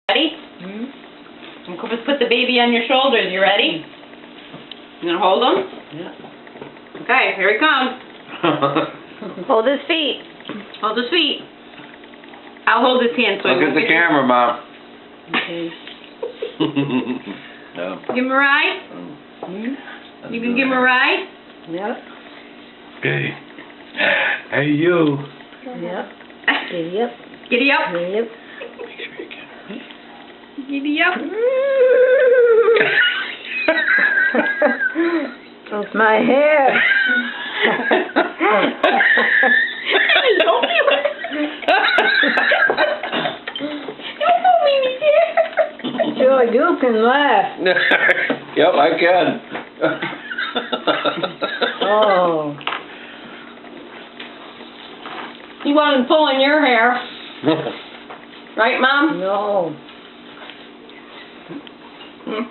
Ready? Mm-hmm. I'm going to put the baby on your shoulders. You ready? You gonna hold him? Yeah. Okay, here he comes. Hold his feet. Hold his feet. I'll hold his hand so he Look won't at the get camera, Mom. Okay. No. Give him a ride? Mm-hmm. You can give him a ride? Yeah. Hey. Hey, you. Yeah. Yep. Giddy up. Yep. Giddy up. That's my hair. Hey, don't be Don't put me in his hair. Sure, you can laugh. Yep, I can. Oh. He wasn't pulling your hair. Right, Mom? No. Hmm.